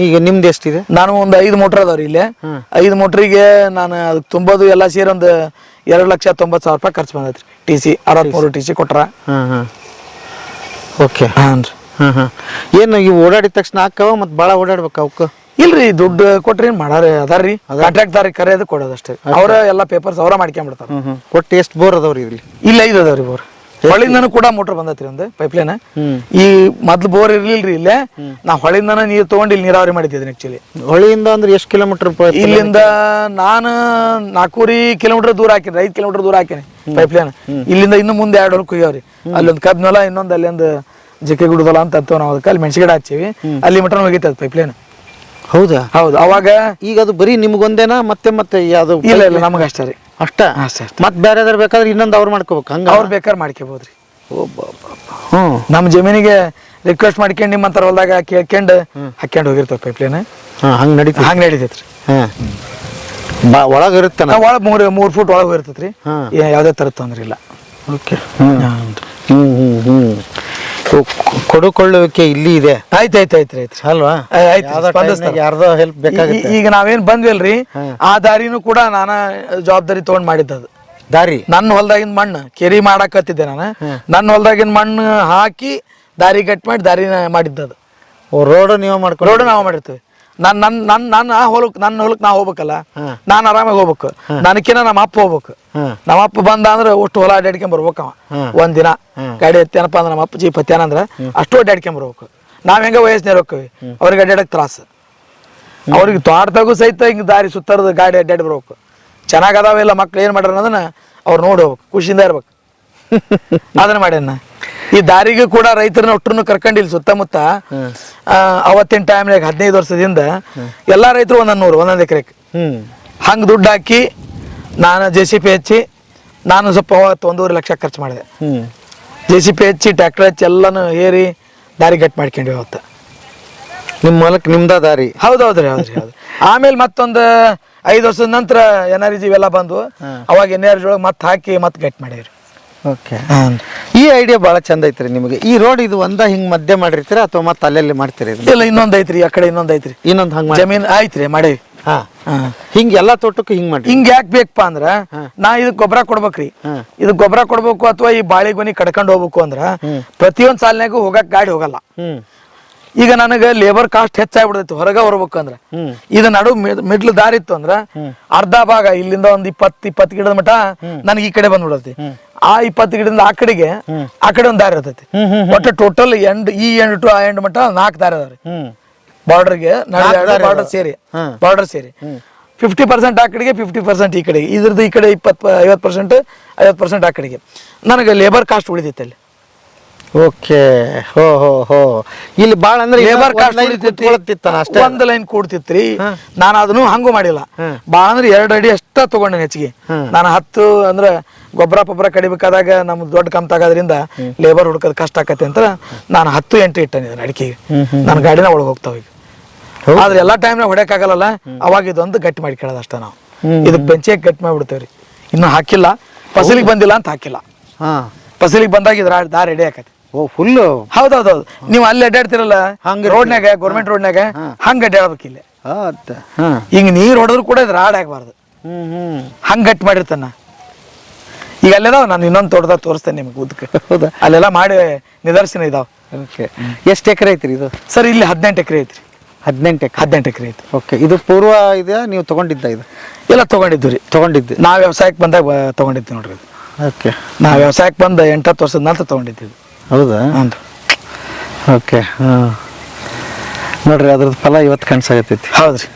ಈಗ ನಿಮ್ದು ಎಷ್ಟಿದೆ? ನಾನು ಒಂದು 5 ಮೋಟರ್ ಅದಾವ್ರಿ ಇಲ್ಲಿ. 5 ಮೋಟ್ರಿಗೆ ನಾನು ಅದಕ್ಕೆ ತುಂಬೋದು ಎಲ್ಲ ಸೇರಿ ಒಂದು 2,90,000 ರೂಪಾಯಿ ಖರ್ಚು ಬಂದೈತ್ರಿ. TC 63 TC ಕೊಟ್ರ. ಓಕೆ. ಏನು ಇವು ಓಡಾಡಿದ ತಕ್ಷಣ ಹಾಕವ ಮತ್ತೆ ಭಾಳ ಓಡಾಡ್ಬೇಕು ಅವಕ್ಕೆ? ಇಲ್ರಿ, ದುಡ್ಡು ಕೊಟ್ರಿ ಮಾಡಾರಿ ಅದಾರ್ರಿ, ಕಾಂಟ್ರಾಕ್ಟ್ದಾರಿ ಕರೆಯೋದು ಕೊಡೋದಷ್ಟೇ. ಅವ್ರ ಎಲ್ಲ ಪೇಪರ್ಸ್ ಅವರ ಮಾಡ್ಕೊಂಡ್ಬಿಡ್ತಾರ. ಒಟ್ಟು ಎಷ್ಟು ಬೋರ್ ಅದಾವ್ರಿ ಇಲ್ಲಿ? ಇಲ್ಲ 5 ಅದಾವ್ರಿ ಬೋರ್. ಹೊಳಿಂದನೂ ಕೂಡ ಮೋಟರ್ ಬಂದೈತ್ರಿ ಒಂದು ಪೈಪ್ಲೈನ್. ಈ ಮೊದ್ಲು ಬೋರ್ ಇರ್ಲಿಲ್ರಿ ಇಲ್ಲೇ. ನಾ ಹೊಳಿಂದನ ನೀರ್ ತಗೊಂಡು ಇಲ್ಲಿ ನೀರಾವರಿ ಮಾಡಿದ್ದೀನಿ. ಆಕ್ಚುಲಿ ಹೊಳಿಯಿಂದ ಅಂದ್ರೆ ಎಷ್ಟು ಕಿಲೋಮೀಟರ್? ಇಲ್ಲಿಂದ ನಾನು 4 ಕಿಲೋಮೀಟರ್ ದೂರ ಹಾಕಿನಿ, 5 ಕಿಲೋಮೀಟರ್ ದೂರ ಹಾಕಿನಿ ಪೈಪ್ಲೈನ್. ಇಲ್ಲಿಂದ ಇನ್ನು ಮುಂದೆ 2 ಹೊಲಕ್ಕೆ ಹೋಗ್ಯಾವ್ರಿ. ಅಲ್ಲೊಂದು ಕಬ್ನೊಲ, ಇನ್ನೊಂದು ಅಲ್ಲೊಂದು ಜಕ್ಕೆ ಗುಡದಲ್ಲ ಅಂತ ನಾವು ಅದಕ್ಕೆ ಅಲ್ಲಿ ಮೆಣಸಿನ ಗಿಡ ಹಚ್ಚಿವಿ. ಅಲ್ಲಿ ಮಟನ್ ಹೋಗಿತ್ತು ಪೈಪ್ಲೈನ್. ಹೌದಾ? ಹೌದು. ಅವಾಗ ಈಗ ಅದು ಬರೀ ನಿಮ್ಗೊಂದೇನಾ ಮತ್ತೆ ಮತ್ತೆ ಯಾವ್ದು? ಇಲ್ಲ ಇಲ್ಲ, ನಮಗೆ ಅಷ್ಟೇ ರೀ. ಅಷ್ಟ ಮತ್ತೆ ಬೇರೆ ಬೇಕಾದ್ರೆ ಇನ್ನೊಂದು ಅವ್ರು ಮಾಡ್ಕೋಬೇಕು? ಹಂಗ ಅವ್ರು ಬೇಕಾದ್ರೆ ಮಾಡ್ಕೋಬೋದ್ರಿ. ನಮ್ಮ ಜಮೀನಿಗೆ ರಿಕ್ವೆಸ್ಟ್ ಮಾಡ್ಕೊಂಡು ನಿಮ್ಮಂತರ ಹೊಲ್ದಾಗ ಕೇಳ್ಕೊಂಡು ಹಾಕ್ಯಂಡು ಹೋಗಿರ್ತಾವ ಪೈಪ್ಲೈನ್. ಹಂಗೆ ನಡೀತೈತ್ರಿ. ಒಳಗೆ ಇರುತ್ತೆ, ಒಳಗೆ 3 ಫೂಟ್ ಒಳಗೆ ಇರ್ತೈತ್ರಿ. ಯಾವುದೇ ಥರ ತೊಂದ್ರೆ ಇಲ್ಲ. ಓಕೆ. ಕೊಡುಕೊಳ್ಳುವಿಕೆ ಇಲ್ಲಿ ಇದೆ. ಆಯ್ತು ಅಲ್ವಾ? ಯಾರ್ದೋ ಹೆಲ್ಪ್ ಬೇಕಾಗುತ್ತೆ. ಈಗ ನಾವೇನ್ ಬಂದ್ವಲ್ರಿ, ಆ ದಾರಿನೂ ಕೂಡ ನಾನ ಜವಾಬ್ದಾರಿ ತಗೊಂಡ್ ಮಾಡಿದ್ದದು. ದಾರಿ ನನ್ನ ಹೊಲ್ದಾಗಿನ ಮಣ್ಣು ಕೆರಿ ಮಾಡಾಕತ್ತಿದ್ದೆ ನಾನು. ನನ್ನ ಹೊಲ್ದಾಗಿನ ಮಣ್ಣು ಹಾಕಿ ದಾರಿ ಕಟ್ ಮಾಡಿ ದಾರಿ ಮಾಡಿದ್ದದು. ರೋಡ್ ನೀವು ಮಾಡ್ಕೊಂಡು? ರೋಡ್ ನಾವು ಮಾಡಿರ್ತೀವಿ. ನನ್ನ ಹೊಲಕ್ ನಾ ಹೋಗ್ಬೇಕಲ್ಲ, ನಾನ್ ಆರಾಮಾಗಿ ಹೋಗ್ಬೇಕು. ನನಕಿನ ನಮ್ಮ ಅಪ್ಪ ಹೋಗ್ಬೇಕು. ನಮ್ಮ ಅಪ್ಪ ಬಂದ ಅಂದ್ರೆ ಅಷ್ಟು ಹೊಲ ಅಡ್ಯಾಡ್ಕೊಂಡ್ ಬರ್ಬೇಕವ. ಒಂದ್ ದಿನ ಗಾಡಿ ಎತ್ತೇನಪ್ಪ ಅಂದ್ರೆ ನಮ್ಮ ಅಪ್ಪ ಜೀಪ್ ಹತ್ಯಾನ ಅಂದ್ರ ಅಷ್ಟು ಅಡ್ಯಾಡ್ಕೊಂಡ್ ಬರ್ಬೇಕು. ನಾವ್ ಹೆಂಗ ವಯಸ್ಸಿನ ಹೋಗ್ತೀವಿ, ಅವ್ರಿಗೆ ಅಡ್ಯಾಡಕ್ ತ್ರಾಸ. ಅವ್ರಿಗೆ ತೋಟದಾಗೂ ಸಹಿತ ಹಿಂಗ್ ದಾರಿ ಸುತ್ತರದ ಗಾಡಿ ಅಡ್ಡಾಡಿ ಬರ್ಬೇಕು. ಚೆನ್ನಾಗ್ ಅದಾವೆಲ್ಲ ಮಕ್ಳು ಏನ್ ಮಾಡ್ಯಾರ ಅನ್ನೋದನ್ನ ಅವ್ರು ನೋಡಿ ಹೋಗ್ಬೇಕು, ಖುಷಿಯಿಂದ ಇರ್ಬೇಕು. ಅದನ್ನ ಮಾಡ್ಯಾನ. ಈ ದಾರಿಗೂ ಕೂಡ ರೈತರನ್ನ ಒಟ್ಟರನ್ನು ಕರ್ಕೊಂಡಿಲ್ಲ ಸುತ್ತಮುತ್ತ. ಅವತ್ತಿನ ಟೈಮ್ನಾಗ 15 ವರ್ಷದಿಂದ ಎಲ್ಲಾ ರೈತರು ಒಂದೊಂದು ಎಕರೆಗೆ ಹಂಗ ದುಡ್ಡು ಹಾಕಿ ನಾನು JCP ಹಚ್ಚಿ ನಾನು ಸ್ವಲ್ಪ ಅವತ್ತು 1.5 ಲಕ್ಷ ಖರ್ಚು ಮಾಡಿದೆ. ಹ್ಮ್ JCP ಹಚ್ಚಿ ಟ್ರ್ಯಾಕ್ಟರ್ ಹಚ್ಚಿ ಎಲ್ಲಾನು ಏರಿ ದಾರಿ ಗಟ್ಟಿ ಮಾಡ್ಕೊಂಡ್ವಿ ಅವತ್ತು. ನಿಮ್ಮ ಹೊಲಕ್ಕೆ ನಿಮ್ದ ದಾರಿ? ಹೌದೌದ್ರಿ ಹೌದ್ರಿ ಹೌದು. ಆಮೇಲೆ ಮತ್ತೊಂದು 5 ವರ್ಷದ ನಂತರ NRG ಇವೆಲ್ಲ ಬಂದು ಅವಾಗ NRG ಒಳಗೆ ಮತ್ತೆ ಹಾಕಿ ಮತ್ತೆ ಗಟ್ಟಿ ಮಾಡಿವ್ರಿ. ಓಕೆ. ಈ ಐಡಿಯಾ ಭಾಳ ಚಂದ ಐತ್ರಿ ನಿಮಗೆ. ಈ ರೋಡ್ ಇದು ಒಂದ ಹಿಂಗ್ ಮಧ್ಯ ಮಾಡಿರ್ತೀರಾ ಅಥವಾ ಮತ್ತೆ ಅಲ್ಲೆಲ್ಲಿ ಮಾಡ್ತೀರಿ? ಇಲ್ಲ ಇನ್ನೊಂದ್ ಐತ್ರಿ, ಆ ಕಡೆ ಇನ್ನೊಂದ್ ಐತ್ರಿ, ಇನ್ನೊಂದು ಹಂಗ ಜಮೀನ್ ಐತ್ರಿ ಮಾಡೇವಿ. ಹಿಂಗ ಎಲ್ಲಾ ತೋಟಕ್ಕೂ ಹಿಂಗ್ ಮಾಡ್ರಿ. ಹಿಂಗ್ ಯಾಕೆ ಬೇಕಪ್ಪ ಅಂದ್ರ ನಾ ಇದಕ್ ಗೊಬ್ಬರ ಕೊಡ್ಬೇಕ್ರಿ. ಇದಕ್ ಗೊಬ್ಬರ ಕೊಡ್ಬೇಕು ಅಥವಾ ಈ ಬಾಳಿ ಗೊನಿ ಕಡ್ಕೊಂಡ್ ಹೋಗ್ಬೇಕು ಅಂದ್ರ ಪ್ರತಿಯೊಂದ್ ಸಾಲಿನಾಗೂ ಹೋಗಕ್ ಗಾಡಿ ಹೋಗಲ್ಲ. ಈಗ ನನಗ ಲೇಬರ್ ಕಾಸ್ಟ್ ಹೆಚ್ಚಾಗ್ಬಿಡ್ತೈತಿ ಹೊರಗ ಹೊರಬೇಕು ಅಂದ್ರ. ಇದು ನಡು ಮಿಡ್ಲ್ ದಾರಿ ಇತ್ತು ಅಂದ್ರ ಅರ್ಧ ಭಾಗ ಇಲ್ಲಿಂದ ಒಂದ್ 20 ಗಿಡದ ಮಟ ನನಗೆ ಈ ಕಡೆ ಬಂದ್ಬಿಡತಿ. ಆ 20 ಗಿಡದಿಂದ ಆ ಕಡೆ ಒಂದ್ ದಾರಿ ಇರ್ತೈತಿ. ಒಟ್ಟು ಟೋಟಲ್ ಈ ಎಂಡ್ ಟು ಆ ಎಂಡ್ ಮಟ 4 ದಾರಿ ಅದಾವ್ರಿ. ಬಾರ್ಡರ್ಗೆ ಬಾರ್ಡರ್ ಸೇರಿ 50% ಆ ಕಡೆಗೆ 50% ಈ ಕಡೆಗೆ. ಇದ್ರದ್ದು ಈ ಕಡೆ 50% 50% ಆ ಕಡೆಗೆ. ನನಗೆ ಲೇಬರ್ ಕಾಸ್ಟ್ ಉಳಿದೈತೆ ಅಲ್ಲಿ. ಓಕೆ. ಹೋ ಇಲ್ಲಿ ಬಾಳ ಅಂದ್ರೆ ಲೇಬರ್ ಕಾಸ್ಟ್ ಉಳಿತೈತಿ. ಒಂದ್ ಲೈನ್ ಕೂಡ್ತಿತ್ರಿ. ನಾನು ಅದನ್ನು ಹಂಗೂ ಮಾಡಿಲ್ಲ. ಬಾಳ ಅಂದ್ರೆ 2 ಅಡಿ ಅಷ್ಟ ತಗೊಂಡೆ ಹೆಚ್ಚಿಗೆ. ನಾನು 10 ಅಂದ್ರೆ ಗೊಬ್ಬರ ಪೊಬ್ಬರ ಕಡಿಬೇಕಾದಾಗ ನಮ್ದು ದೊಡ್ಡ ಕಂತಾಗೋದ್ರಿಂದ ಲೇಬರ್ ಹುಡ್ಕೋದ್ ಕಷ್ಟ ಆಕತಿ ಅಂತ ನಾನು 10 ಎಂಟು ಇಟ್ಟೇನೆ ಅಡಿಕೆಗೆ. ನನ್ನ ಗಾಡಿನ ಒಳಗೆ ಹೋಗ್ತಾವ ಈಗ. ಆದ್ರೆ ಎಲ್ಲಾ ಟೈಮ್ನಾಗ ಹೊಡ್ಯಾಕಾಗಲ್ಲ. ಅವಾಗ ಇದೊಂದು ಗಟ್ಟಿ ಮಾಡಿ ಕೇಳೋದು ಅಷ್ಟ. ನಾವು ಇದಕ್ ಬೆಂಚಿಗೆ ಗಟ್ಟಿ ಮಾಡಿಬಿಡ್ತೇವ್ರಿ. ಇನ್ನು ಹಾಕಿಲ್ಲ, ಫಸಲಿಗೆ ಬಂದಿಲ್ಲ ಅಂತ ಹಾಕಿಲ್ಲ. ಫಸಲಿಗೆ ಬಂದಾಗ ಇದ್ರ ದಾರಿ ರೆಡಿ ಆಕತಿ. ಫುಲ್ ಹೌದೌದೌದು. ನೀವು ಅಲ್ಲಿ ಅಡ್ಡಾಡ್ತಿರಲ್ಲ ರೋಡ್ನಾಗ, ಗೌರ್ಮೆಂಟ್ ರೋಡ್ನಾಗ ಹಂಗ ಅಡ್ಡಾಡ್ಬೇಕು ಇಲ್ಲಿ. ಹಿಂಗ ನೀರ್ ಹೊಡೆದ್ರು ಕೂಡ ಇದ್ರ ರಾಡ್ ಆಗ್ಬಾರ್ದು. ಹಂಗ ಗಟ್ಟಿ ಮಾಡಿರ್ತಾನ. ಈಗ ಅಲ್ಲೆದಾವ, ನಾನು ಇನ್ನೊಂದು ತೋಟದಾಗ ತೋರಿಸ್ತೇನೆ ನಿಮ್ಗೆ ಉದ್ಕ. ಹೌದಾ? ಅಲ್ಲೆಲ್ಲ ಮಾಡಿ ನಿದರ್ಶನ ಇದಾವ. ಎಷ್ಟು ಎಕರೆ ಐತ್ರಿ ಇದು? ಸರ್ ಇಲ್ಲಿ 18 ಎಕರೆ ಐತ್ರಿ. 18 ಎಕರೆ ಐತಿ. ಓಕೆ. ಇದು ಪೂರ್ವ ಇದೆಯಾ ನೀವು ತಗೊಂಡಿದ್ದ? ಇದು ಎಲ್ಲ ತಗೊಂಡಿದ್ದು ರೀ. ತಗೊಂಡಿದ್ದು ನಾ ವ್ಯವಸಾಯಕ್ಕೆ ಬಂದಾಗ ತಗೊಂಡಿದ್ವಿ ನೋಡ್ರಿ. ಓಕೆ. ನಾ ವ್ಯವಸಾಯಕ್ಕೆ ಬಂದ 8-10 ವರ್ಷದ ನಂತರ ತಗೊಂಡಿದ್ದೀವಿ. ಹೌದಾ? ಓಕೆ. ನೋಡ್ರಿ ಅದ್ರದ್ದು ಫಲ ಇವತ್ತು ಕಾಣಿಸಾಗತ್ತೈತಿ. ಹೌದ್ರಿ.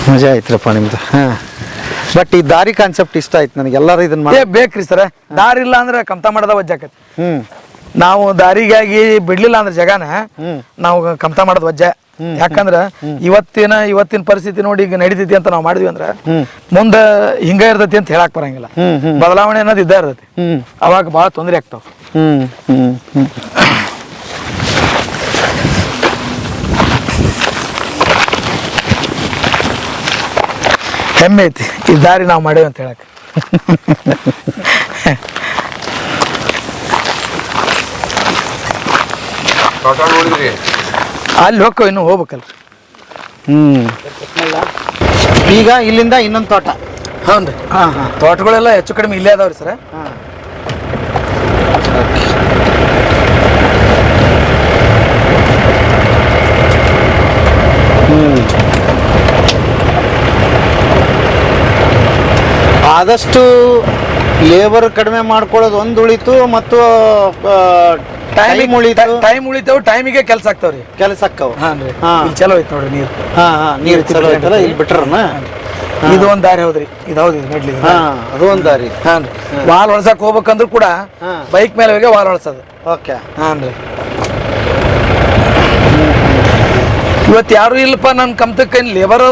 ಮಜಾ ಐತ್ರಪ್ಪ ನಿಮ್ದು. ಬಟ್ ಈ ದಾರಿ ಕಾನ್ಸೆಪ್ಟ್ ಇಷ್ಟ ಆಯ್ತು ನನಗೆ. ಎಲ್ಲರೂ ಇದನ್ನ ಮಾಡಿ ಬೇಕ್ರಿ ಸರ. ದಾರಿ ಇಲ್ಲ ಅಂದ್ರೆ ಕಮ್ತಾ ಮಾಡದ ವಜ್ಜಾಕತಿ. ನಾವು ದಾರಿಗಾಗಿ ಬಿಡ್ಲಿಲ್ಲ ಅಂದ್ರೆ ಜಗನ ನಾವು ಕಮ್ತಾ ಮಾಡೋದ್ ವಜ್ಜ. ಯಾಕಂದ್ರ ಇವತ್ತಿನ ಪರಿಸ್ಥಿತಿ ನೋಡಿ ಈಗ ನಡೀತೈತಿ ಅಂತ ನಾವು ಮಾಡಿದ್ವಿ ಅಂದ್ರ ಮುಂದ ಹಿಂಗ ಇರ್ತೈತಿ ಅಂತ ಹೇಳಕ್ ಬರಂಗಿಲ್ಲ. ಬದಲಾವಣೆ ಅನ್ನೋದು ಇದ್ದ ಇರ್ತೈತಿ. ಅವಾಗ ಬಹಳ ತೊಂದರೆ ಆಗ್ತಾವ. ಹೆಮ್ಮೆ ಐತಿ ಈ ದಾರಿ ನಾವು ಮಾಡೇವಿ ಅಂತ ಹೇಳಕ್. ಅಲ್ಲಿ ಹೋಗ್ಕೋ, ಇನ್ನು ಹೋಗ್ಬೇಕಲ್ಲ. ಈಗ ಇಲ್ಲಿಂದ ಇನ್ನೊಂದು ತೋಟ. ಹೌನ್ರಿ. ತೋಟಗಳೆಲ್ಲ ಹೆಚ್ಚು ಕಡಿಮೆ ಇಲ್ಲೇ ಅದಾವ್ರಿ ಸರ. ಆದಷ್ಟು ಲೇಬರ್ ಕಡಿಮೆ ಮಾಡ್ಕೊಳ್ಳೋದು ಒಂದು ಉಳಿತು, ಮತ್ತು ಟೈಮ್ ಉಳಿತಾವ, ಟೈಮಿಗೆ ಕೆಲಸ ಆಗ್ತಾವ್ರಿ. ಕೆಲಸ ಆಕ್ಕವ. ಇಲ್ಲಿ ಚಲೋ ಐತಿ ನೋಡ್ರಿ ನೀರು. ನೀರು ಚಲೋ ಐತಲ್ಲ ಇಲ್ಲಿ ಬಿಟ್ರನ. ಇದು ಒಂದ್ ದಾರಿ ಹೌದ್ರಿ. ಇದು ಹೌದು ನಡ್ಲಿ. ಅದು ಒಂದ್ ದಾರಿ. ವಾಲ್ ಹೊಳ್ಸಕ್ ಹೋಗ್ಬೇಕಂದ್ರು ಕೂಡ ಬೈಕ್ ಮೇಲೆ ಹೋಗಿ ವಾಲ್ ಹೊಳ್ಸೋದು. ಓಕೆ. ಹಾನ್ರಿ. ಇವತ್ತು ಯಾರು ಇಲ್ಲಪ್ಪ ನನ್ ಕಮ್ತಕ್ಕ ಲೇಬರ್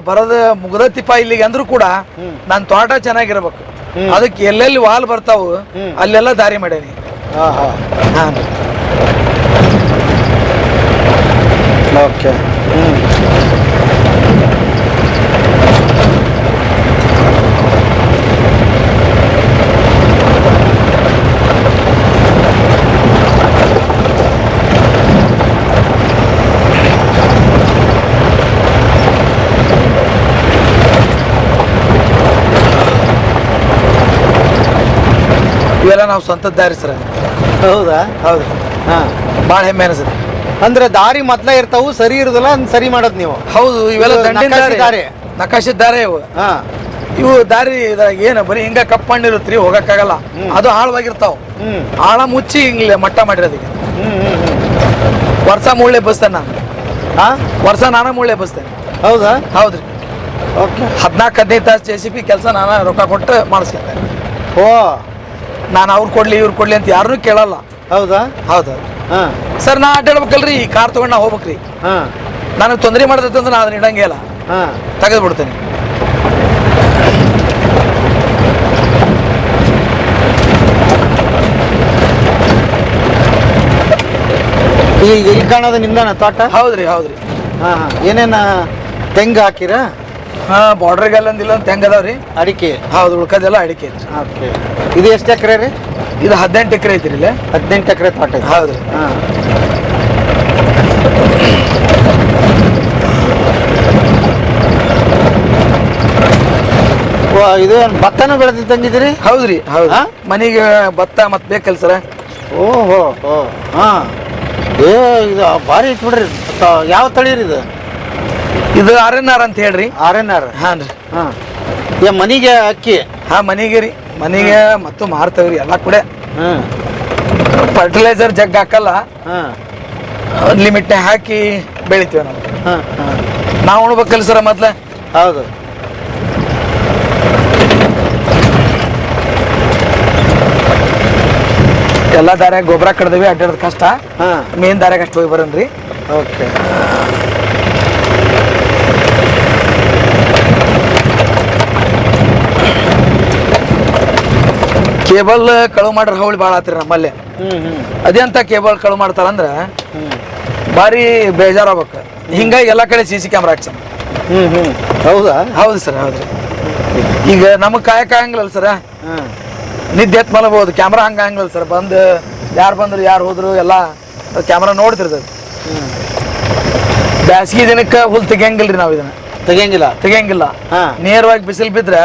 ಬರೋದ ಮುಗ್ದತಿಪ್ಪ ಇಲ್ಲಿಗೆ ಅಂದ್ರು ಕೂಡ ನನ್ ತೋಟ ಚೆನ್ನಾಗಿರ್ಬೇಕು. ಅದಕ್ಕೆ ಎಲ್ಲೆಲ್ಲಿ ವಾಲ್ ಬರ್ತಾವು ಅಲ್ಲೆಲ್ಲ ದಾರಿ ಮಾಡೇನಿ. ಓಕೆ. ಇವೆಲ್ಲ ನಾವು ಸ್ವಂತ ದಾರಿ ಸರ್. ಹೌದಾ? ಹೌದು. ಭಾಳ ಹೆಮ್ಮೆ ಅನಿಸುತ್ತೆ. ಅಂದ್ರೆ ದಾರಿ ಮೊದ್ಲ ಇರ್ತಾವು, ಸರಿ ಇರುದಿಲ್ಲ ಸರಿ ಮಾಡೋದ್ ನೀವು. ಹೌದು. ಇವೆಲ್ಲ ದಾರಿ, ನಕಾಶೆ ದಾರಿ ಇವು. ಇವು ದಾರಿ ಏನು ಬರೀ ಹಿಂಗ ಕಪ್ ಮಣ್ಣಿರುತ್ರಿ, ಹೋಗಕ್ಕಾಗಲ್ಲ. ಅದು ಆಳವಾಗಿರ್ತಾವ. ಆಳ ಮುಚ್ಚಿ ಹಿಂಗ್ಲೆ ಮಟ್ಟ ಮಾಡಿರೋದಕ್ಕೆ. ವರ್ಷ ಮುಳ್ಳೆ ಬಸ್ತೇನೆ ನಾನು. ವರ್ಷ ನಾನ ಮುಳ್ಳೆ ಬಸ್ತೇನೆ. ಹೌದಾ? ಹೌದ್ರಿ. ಓಕೆ. 14-15 ತಾಸು JCP ಕೆಲಸ ನಾನು ರೊಕ್ಕ ಕೊಟ್ಟು ಮಾಡಿಸ್ಕೊಳ್ತೇನೆ. ಓ. ನಾನು ಅವ್ರು ಕೊಡ್ಲಿ ಇವ್ರು ಕೊಡ್ಲಿ ಅಂತ ಯಾರನ್ನೂ ಕೇಳಲ್ಲ. ಹೌದಾ? ಹೌದು. ಸರ್ ನಾ ಅಡ್ಡಾಡ್ಬೇಕಲ್ರಿ, ಕಾರ್ ತಗೊಂಡು ನಾ ಹೋಗ್ಬೇಕ್ರಿ. ನನಗೆ ತೊಂದರೆ ಮಾಡತೈತೆ ಅಂದ್ರೆ ನಾ ಅದನ್ನ ಇಡಂಗೇ ಇಲ್ಲ, ತೆಗೆದು ಬಿಡ್ತೇನೆ. ಈಗ ಇಲ್ಲಿ ಕಾಣೋದು ನಿಮ್ದಾನ ತೋಟ? ಹೌದ್ರಿ ಹೌದ್ರಿ. ಹಾಂ ಹಾಂ. ಏನೇನು ತೆಂಗು ಹಾಕಿರಾ? ಹಾ, ಬಾರ್ಡ್ರಿಗೆಲ್ಲ ಒಂದಿಲ್ಲ ತೆಂಗ್ ಅದಾವ್ರಿ. ಅಡಿಕೆ? ಹೌದು, ಉಳ್ಕದೆಲ್ಲ ಅಡಿಕೆ ಐತ್ರಿ. ಓಕೆ. ಇದು ಎಷ್ಟು ಎಕರೆ ರೀ? ಇದು 18 ಎಕರೆ ಐತ್ರಿ ಇಲ್ಲಿ. 18 ಎಕರೆ ತೋಟ ಐತೆ. ಹೌದ್ರಿ. ಹಾಂ. ಇದು ಭತ್ತನೂ ಬೆಳೆದಿದ್ದಂಗಿದ್ದೀರಿ? ಹೌದ್ರಿ ಹೌದು. ಮನೆಗೆ ಭತ್ತ ಮತ್ತೆ ಬೇಕಲ್ಲ ಸರ. ಓಹೋ ಹೋ. ಹಾಂ. ಇದು ಭಾರಿ ಐತಿ ಬಿಡ್ರಿ. ಯಾವ ತಳಿ ರೀ ಇದು? ಇದು RNR ಅಂತ ಹೇಳ್ರಿ. RNR? ಹಾಂ ರೀ. ಹಾಂ. ಮನೆಗೆ ಅಕ್ಕಿ? ಹಾಂ, ಮನೆಗೆ ರೀ. ಮನೆಗೆ ಮತ್ತು ಮಾರ್ತೇವ್ರಿ ಎಲ್ಲ ಕೂಡ. ಹಾಂ. ಫರ್ಟಿಲೈಸರ್ ಜಗ್ ಹಾಕಲ್ಲ. ಹಾಂ. ಲಿಮಿಟ್ ಹಾಕಿ ಬೆಳಿತೀವಿ ನಾವು. ಹಾಂ ಹಾಂ. ನಾವು ಉಣ್ಬೇಕಲ್ಲ ಸರ ಮೊದ್ಲ. ಹೌದು. ಎಲ್ಲ ದಾರ್ಯಾಗ ಗೊಬ್ಬರ ಕಡ್ದೇವಿ, ಅಡ್ಡಾಡೋದು ಕಷ್ಟ. ಹಾಂ. ಮೇನ್ ದಾರ್ಯಾಗ ಅಷ್ಟು ಹೋಗಿ ಬರೋನ್ರಿ. ಓಕೆ. ಕೇಬಲ್ ಕಳುವು ಮಾಡ್ರ ಹವಳಿ ಭಾಳ ಆತ್ರಿ ನಮ್ಮಲ್ಲಿ. ಅದೇಂತ ಕೇಬಲ್ ಕಳುವು ಮಾಡ್ತಾರಂದ್ರ ಭಾರಿ ಬೇಜಾರಾಗ್ಬೇಕು. ಹಿಂಗಾಗಿ ಎಲ್ಲ ಕಡೆ CC ಕ್ಯಾಮ್ರಾ ಹಾಕ್ಸ. ಹೌದಾ? ಹೌದು ಸರ್, ಹೌದ್ರಿ. ಈಗ ನಮಗೆ ಕಾಯಕ ಹಂಗಿಲ್ಲ ಸರ. ಹಾಂ. ನಿದ್ದೆ ಎತ್ ಮಲಬಹುದು. Camera ಹಂಗಂಗಿಲ್ಲ sir. ಬಂದು ಯಾರು ಬಂದ್ರು ಯಾರು ಹೋದ್ರು ಎಲ್ಲ ಕ್ಯಾಮ್ರಾ ನೋಡ್ತಿರ್ತದೆ. ಬ್ಯಾಸಗಿ ದಿನಕ್ಕೆ ಹುಲ್ ತೆಗಿಯಂಗಿಲ್ರಿ ನಾವು. ಇದನ್ನ ತೆಗಿಯಂಗಿಲ್ಲ. ನೇರವಾಗಿ ಬಿಸಿಲು ಬಿದ್ರೆ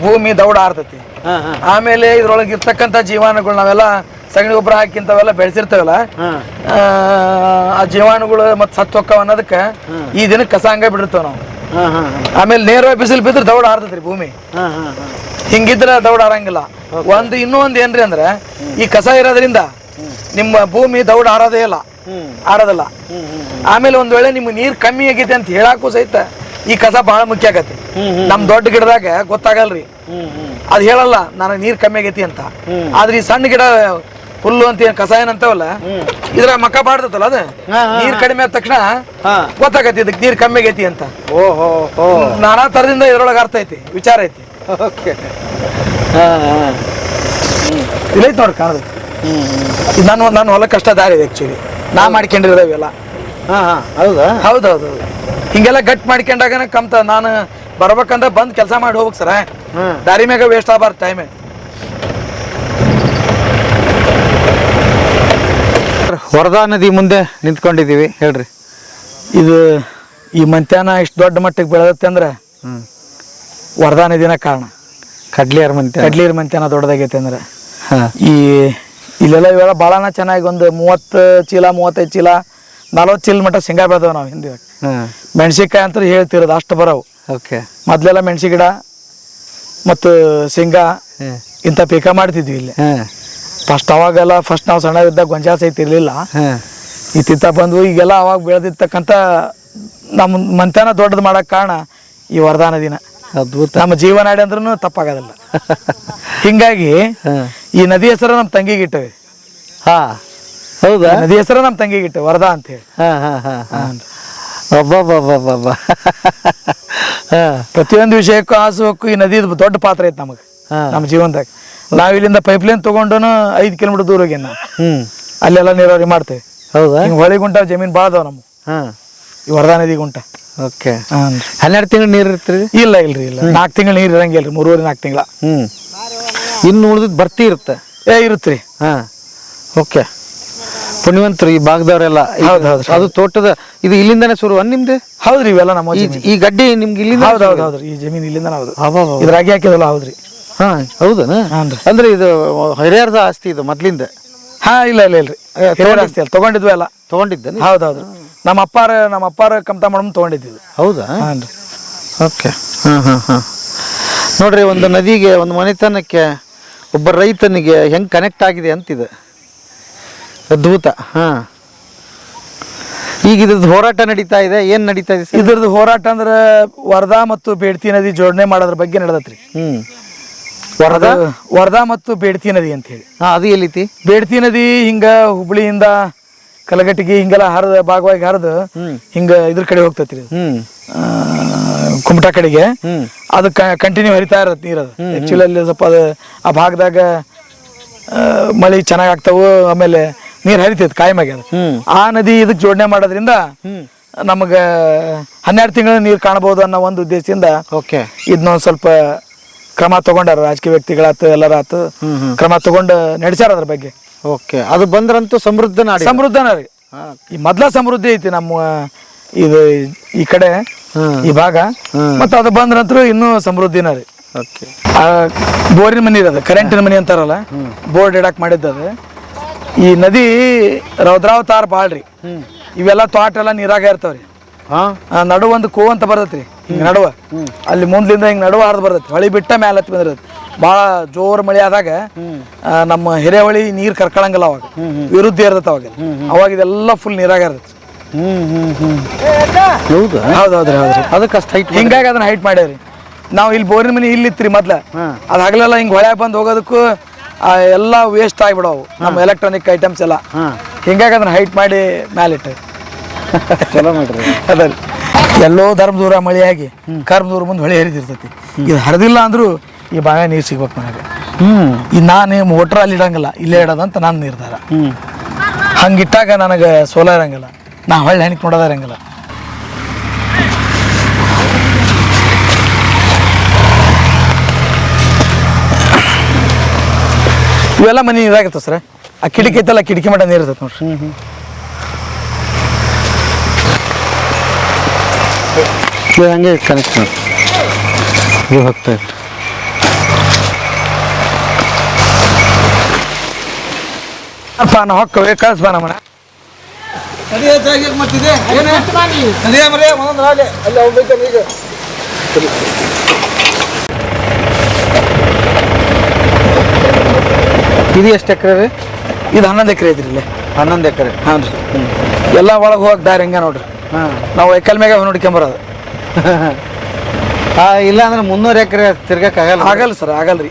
ಭೂಮಿ ದೌಡ ಆರ್ತೈತಿ. ಆಮೇಲೆ ಇದ್ರೊಳಗೆ ಇರ್ತಕ್ಕಂಥ ಜೀವಾಣುಗಳು ನಾವೆಲ್ಲ ಸಗಣಿ ಗೊಬ್ಬರ ಹಾಕಿಂತವೆಲ್ಲ ಬೆಳೆಸಿರ್ತೇವಲ್ಲ, ಆ ಜೀವಾಣುಗಳು ಮತ್ತೆ ಸತ್ತೊಕ್ಕವ ಅನ್ನೋದಕ್ಕೆ ಈ ದಿನಕ್ಕೆ ಕಸ ಹಂಗ ಬಿಡಿರ್ತೇವೆ ನಾವು. ಆಮೇಲೆ ನೇರವಾಗಿ ಬಿಸಿಲು ಬಿದ್ರೆ ದೌಡ ಆರ್ತೈತ್ರಿ ಭೂಮಿ. ಹಿಂಗಿದ್ರೆ ದೌಡ ಆರಂಗಿಲ್ಲ. ಇನ್ನೂ ಒಂದು ಏನ್ರಿ ಅಂದ್ರೆ, ಈ ಕಸ ಇರೋದ್ರಿಂದ ನಿಮ್ಮ ಭೂಮಿ ದೌಡ ಆರೋದಿಲ್ಲ. ಆಮೇಲೆ ಒಂದ್ ವೇಳೆ ನಿಮ್ಗೆ ನೀರ್ ಕಮ್ಮಿ ಆಗೈತೆ ಅಂತ ಹೇಳಾಕು ಸಹಿತ ಈ ಕಸ ಬಹಳ ಮುಖ್ಯ ಆಗತ್ತೆ. ನಮ್ ದೊಡ್ಡ ಗಿಡದಾಗ ಗೊತ್ತಾಗಲ್ರಿ, ಅದ್ ಹೇಳಲ್ಲ ನನಗೆ ನೀರ್ ಕಮ್ಮಿ ಆಗೈತಿ ಅಂತ. ಆದ್ರೆ ಈ ಸಣ್ಣ ಗಿಡ ಹುಲ್ಲು ಅಂತ ಏನ್ ಕಸ ಏನಂತವಲ್ಲ, ಇದ್ರ ಮಕ್ಕ ಬಾಡ್ದತ್ತಲ್ಲ, ಅದ ನೀರ್ ಕಡಿಮೆ ಆದ ತಕ್ಷಣ ಗೊತ್ತಾಗತಿ ಇದಕ್ ನೀರ್ ಕಮ್ಮಿ ಆಗೈತಿ ಅಂತ. ನಾನಾ ತರದಿಂದ ಇದ್ರೊಳಗೆ ಅರ್ಥ ಐತಿ, ವಿಚಾರ ಐತಿ. ಇಲ್ಲೈತಿ ನೋಡಿ ಕಾಣದೈತಿ. ನನ್ನ ಹೊಲಕ್ಕೆ ಕಷ್ಟ ದಾರಿ ಇದೆ ಆಕ್ಚುಲಿ. ನಾ ಮಾಡ್ಕೊಂಡಿರೋವೆಲ್ಲ. ಹೌದೌದು. ಹಿಂಗೆಲ್ಲ ಗಟ್ ಮಾಡ್ಕೊಂಡಾಗ ಕಮ್ತ ನಾನು ಬರ್ಬೇಕಂದ್ರೆ ಬಂದ್ ಕೆಲಸ ಮಾಡಿ ಹೋಗ್ಬೇಕು ಸರ. ದಾರಿ ಮ್ಯಾಗ ವೇಸ್ಟ್ ಆಗಬಾರ್ದು ಟೈಮ್. ವರದಾ ನದಿ ಮುಂದೆ ನಿಂತ್ಕೊಂಡಿದೀವಿ, ಹೇಳ್ರಿ. ಇದು ಈ ಮಂತ್ಯಾನ ಇಷ್ಟು ದೊಡ್ಡ ಮಟ್ಟಿಗೆ ಬೆಳೆದತ್ತೆ ಅಂದ್ರೆ ವರದಾ ನದಿನ ಕಾರಣ. ಕಡ್ಲಿಯರ್ ಮಂತ್ಯಾನ ದೊಡ್ಡದಾಗೈತೆ ಅಂದ್ರೆ ಇಲ್ಲೆಲ್ಲ ಇವೆಲ್ಲ ಭಾಳನ ಚೆನ್ನಾಗಿ ಒಂದು 30 ಚೀಲ 35 ಚೀಲ 40 ಚೀಲ ಮಟ್ಟ ಶೇಂಗಾ ಬೆಳೆದವ ನಾವು ಹಿಂದೆ. ಮೆಣಸಿನ್ಕಾಯಿ ಅಂತ ಹೇಳ್ತಿರೋದು ಅಷ್ಟು ಬರವು. ಮೊದ್ಲೆಲ್ಲ ಮೆಣಸಿ ಗಿಡ ಮತ್ತು ಶೇಂಗಾ ಇಂಥ ಪೀಕ ಮಾಡ್ತಿದ್ವಿ ಇಲ್ಲಿ. ಅವಾಗೆಲ್ಲ ನಾವು ಸಣ್ಣ ಇದ್ದಾಗ ಗೊಂಜಾಳ ಸಹಿತ ಇರ್ಲಿಲ್ಲ. ಇತ್ತಿತ್ತ ಬಂದ್ವು. ಈಗೆಲ್ಲ ಅವಾಗ ಬೆಳೆದಿರ್ತಕ್ಕಂಥ ನಮ್ಮ ಮಂತ್ಯಾನ ದೊಡ್ಡದು ಮಾಡಕ್ ಕಾರಣ ಈ ವರದಾ ನದಿನ. ಅದ್ಭುತ. ನಮ್ಮ ಜೀವನಾಡಿ ಅಂದ್ರೂ ತಪ್ಪಾಗೋದಿಲ್ಲ. ಹಿಂಗಾಗಿ ಈ ನದಿ ಹೆಸರು ನಮ್ಮ ತಂಗಿಗೆ ಇಟ್ಟವೆ. ಹೌದಾ? ನದಿ ಹೆಸರು ನಮ್ಮ ತಂಗಿಗೆ ಇಟ್ಟವೆ, ವರದಾ ಅಂತ ಹೇಳಿ. ಪ್ರತಿಯೊಂದು ವಿಷಯಕ್ಕೂ ಆಸುವಕ್ಕೂ ಈ ನದಿ ದೊಡ್ಡ ಪಾತ್ರ ಐತೆ ನಮಗೆ ನಮ್ಮ ಜೀವನದಾಗ. ನಾವ್ ಇಲ್ಲಿಂದ ಪೈಪ್ಲೈನ್ ತಗೊಂಡು 5 ಕಿಲೋಮೀಟರ್ ದೂರ ಹೋಗಿ ಅಲ್ಲೆಲ್ಲ ನೀರಾವರಿ ಮಾಡ್ತೇವೆ. ಹೌದಾ? ಹೊಳಿ ಗುಂಟ ಜಮೀನ್ ಭಾಳ ಅದಾವ ನಮ್ಮ ಈ ವರದಾ ನದಿ ಗುಂಟ. 12 ತಿಂಗಳು ನೀರು ಇರ್ತೀರಿ? ಇಲ್ರಿ 4 ತಿಂಗಳು ನೀರು ಇರಂಗಿಲ್ರಿ. 3-4 ತಿಂಗಳ. ಇನ್ನು ಉಳಿದ್ ಬರ್ತಿ ಇರುತ್ತೆ? ಇರುತ್ರಿ. ಓಕೆ. ಪುಣ್ಯವಂತರು ಈ ಭಾಗದವರೆಲ್ಲ. ಅದು ತೋಟದ ಇದು ಇಲ್ಲಿಂದಾನೆ ಶುರು ನಿಮ್ದು? ಹೌದ್ರಿ. ಇವೆಲ್ಲ ನಮ್ಮ ಈ ಗಡ್ಡಿ ನಿಮ್ಗೆ ಇಲ್ಲಿಂದ? ಹೌದ್ರಿ. ಈ ಜಮೀನ್ ಇಲ್ಲಿಂದ ಹೌದು. ಇದು ರಾಗಿ ಹಾಕಿದಲ್ಲ. ಹೌದ್ರಿ. ಹೌದಾ? ಅಂದ್ರೆ ಇದು ಹಿರಿಯರ್ದ ಆಸ್ತಿ ಇದು ಮೊದ್ಲಿಂದ? ಇಲ್ರಿ ಹಿರಿಯರ ಆಸ್ತಿ ಅಲ್ಲ, ತಗೊಂಡಿದ್ವಿ ಎಲ್ಲ. ತಗೊಂಡಿದ್ದ? ಹೌದೌದು. ನಮ್ಮ ಅಪ್ಪಾರ ಕಮ್ತಾ ಮಾಡಮ್ ತಗೊಂಡಿದ್ದು. ಹೌದಾ? ಓಕೆ. ನೋಡ್ರಿ, ಒಂದು ನದಿಗೆ, ಒಂದು ಮನೆತನಕ್ಕೆ, ಒಬ್ಬ ರೈತನಿಗೆ ಹೆಂಗ್ ಕನೆಕ್ಟ್ ಆಗಿದೆ ಅಂತಿದೆ. ಅದ್ಭುತ. ಈಗ ಇದ್ರದ್ದು ಹೋರಾಟ ನಡೀತಾ ಇದೆ. ಏನ್ ನಡೀತಾ ಇದೆ? ಇದ್ರದ್ದು ಹೋರಾಟ ಅಂದ್ರೆ ವರದಾ ಮತ್ತು ಬೇಡ್ತಿ ನದಿ ಜೋಡಣೆ ಮಾಡೋದ್ರ ಬಗ್ಗೆ ನಡೆದತ್ರಿ. ವರದಾ ಮತ್ತು ಬೇಡ್ತಿ ನದಿ ಅಂತ ಹೇಳಿ. ಅದು ಎಲ್ಲಿತಿ? ಬೇಡ್ತಿ ನದಿ ಹಿಂಗ ಹುಬ್ಳಿಯಿಂದ ಕಲಗಟ್ಟಿಗೆ ಹಿಂಗೆಲ್ಲ ಭಾಗವಾಗಿ ಹರಿದು ಹಿಂಗ ಇದ್ರ ಕಡೆ ಹೋಗ್ತೈತ್ರಿ, ಕುಮಟಾ ಕಡೆಗೆ. ಅದು ಕಂಟಿನ್ಯೂ ಹರಿತಾ ಇರತ್ತೆ ನೀರದು. ಆಕ್ಚುಲಿ ಅಲ್ಲಿ ಸ್ವಲ್ಪ ಅದು ಆ ಭಾಗದಾಗ ಮಳೆ ಚೆನ್ನಾಗಿ ಆಗ್ತಾವು. ಆಮೇಲೆ ನೀರು ಹರಿತೈತಿ ಕಾಯಮಾಗ್ಯದ. ಆ ನದಿ ಇದಕ್ಕೆ ಜೋಡಣೆ ಮಾಡೋದ್ರಿಂದ ನಮಗೆ 12 ತಿಂಗಳ ನೀರು ಕಾಣಬಹುದು ಅನ್ನೋ ಒಂದು ಉದ್ದೇಶದಿಂದ ಓಕೆ ಇದನ್ನೊಂದು ಸ್ವಲ್ಪ ಕ್ರಮ ತಗೊಂಡಾರ ರಾಜಕೀಯ ವ್ಯಕ್ತಿಗಳಾತು ಎಲ್ಲರಾತು ಕ್ರಮ ತಗೊಂಡು ನಡೆಸ್ಯಾರ ಅದ್ರ ಬಗ್ಗೆ. ಓಕೆ ಅದು ಬಂದ್ರಂತೂ ಸಮೃದ್ಧ ನಾಡಿ. ಸಮೃದ್ಧನ ರೀ, ಈ ಮೊದ್ಲ ಸಮೃದ್ಧಿ ಐತಿ ನಮ್ಮ ಇದು ಈ ಕಡೆ ಈ ಭಾಗ. ಮತ್ತು ಅದು ಬಂದ ನಂತರ ಇನ್ನೂ ಸಮೃದ್ಧಿನ ರೀ. ಓಕೆ ಬೋರಿನ ಮನಿ ಇರೋದು, ಕರೆಂಟಿನ ಮನಿ ಅಂತಾರಲ್ಲ, ಬೋರ್ಡ್ ಇಡಕ್ ಮಾಡಿದ್ದದು. ಈ ನದಿ ರೌದ್ರಾವತಾರ ಭಾಳ ರೀ. ಇವೆಲ್ಲ ತೋಟ ಎಲ್ಲ ನೀರಾಗ ಇರ್ತಾವ್ರಿ. ನಡುವ ಒಂದು ಕೋ ಅಂತ ಬರ್ತೈತ್ರಿ, ಹಿಂಗೆ ನಡುವ ಅಲ್ಲಿ ಮುಂದ್ಲಿಂದ ಹಿಂಗೆ ನಡುವ ಹರಿದು ಬರ್ತೈತಿ. ಹೊಳಿ ಬಿಟ್ಟ ಮ್ಯಾಲೆ ಹತ್ತಿ ಬಂದಿರತ್ತೆ. ಭಾಳ ಜೋರು ಮಳೆ ಆದಾಗ ನಮ್ಮ ಹಿರೇಹೊಳಿ ನೀರು ಕರ್ಕೊಳಂಗಿಲ್ಲ, ಅವಾಗ ವಿರುದ್ಧ ಇರ್ತೈತೆ. ಅವಾಗ ಇದೆಲ್ಲ ಫುಲ್ ನೀರಾಗ ಇರ್ತೈತಿ. ಹೌದೌದ್ರಿ ಹೌದ್ರಿ. ಅದಕ್ಕೆ ಅಷ್ಟು ಹೈಟ್ ಹಿಂಗಾಗಿ ಅದನ್ನ ಹೈಟ್ ಮಾಡ್ಯಾರಿ. ನಾವು ಇಲ್ಲಿ ಬೋರಿನ ಮನಿ ಇಲ್ಲಿತ್ರಿ ಮೊದ್ಲ, ಅದು ಹಗಲೆಲ್ಲ ಹಿಂಗೆ ಹೊಳೆ ಬಂದು ಹೋಗೋದಕ್ಕೂ ಎಲ್ಲ ವೇಸ್ಟ್ ಆಗಿಬಿಡವು ನಮ್ಮ ಎಲೆಕ್ಟ್ರಾನಿಕ್ ಐಟಮ್ಸ್ ಎಲ್ಲ. ಹಿಂಗಾಗಿ ಅದನ್ನ ಹೈಟ್ ಮಾಡಿ ಮ್ಯಾಲಿಟ್ಟು ಚಲೋ ಮಾಡ್ರಿ. ಅದಲ್ಲಿ ಎಲ್ಲೋ ಧರ್ಮದೂರ ಮಳೆಯಾಗಿ ಕರ್ಮದೂರ ಮುಂದೆ ಹೊಳೆ ಹರಿದಿರ್ತೈತಿ. ಇದು ಹರಿದಿಲ್ಲ ಅಂದ್ರೂ ಈ ಭಾಗ ನೀರು ಸಿಗ್ಬೇಕು ನನಗೆ. ಈ ನಾನು ಮೋಟ್ರ್ ಅಲ್ಲಿ ಇಡಂಗಿಲ್ಲ, ಇಲ್ಲೇ ಇಡೋದಂತ ನಾನು ನಿರ್ಧಾರ. ಹಂಗಿಟ್ಟಾಗ ನನಗೆ ಸೋಲ ಇರಂಗಿಲ್ಲ, ನಾ ಹೊಳ್ಳೆ ಹೆಣಿಕ್ ನೋಡೋದ ಇರಂಗಿಲ್ಲ. ಇವೆಲ್ಲ ಮನೆ ನೀರಾಗಿರ್ತವೆ ಸರ್. ಆ ಕಿಟಕಿ ಐತಲ್ಲ, ಕಿಟಕಿ ಮಟ್ಟ ನೀರು ಇರ್ತೈತೆ ನೋಡ್ರಿ. ಹಂಗೆ ಕನೆಕ್ಟ್ ಮಾಡಿ ಇದು ಹೋಗ್ತಾ ಇತ್ತು. ಅಪ್ಪ ನಾ ಹೊಕ್ಕವೆ ಕಳಿಸ್ಬಾ ನಮ್ಮನ. ಇದು ಎಷ್ಟು ಎಕರೆ ರೀ? ಇದು 11 ಎಕರೆ ಐತ್ರಿ ಇಲ್ಲಿ. 11 ಎಕರೆ. ಹಾಂ ರೀ. ಎಲ್ಲ ಒಳಗೆ ಹೋಗಕ್ಕೆ ದಾರಿ ಹೆಂಗೆ ನೋಡ್ರಿ. ನಾವು ವೆಹಿಕಲ್ ಮ್ಯಾಗ ನೋಡ್ಕೊಂಬರೋದು. ಇಲ್ಲ ಅಂದ್ರೆ 300 ಎಕರೆ ತಿರ್ಗಕ್ಕಾಗಲ್ಲ. ಆಗಲ್ಲ ಸರ್, ಆಗಲ್ರಿ.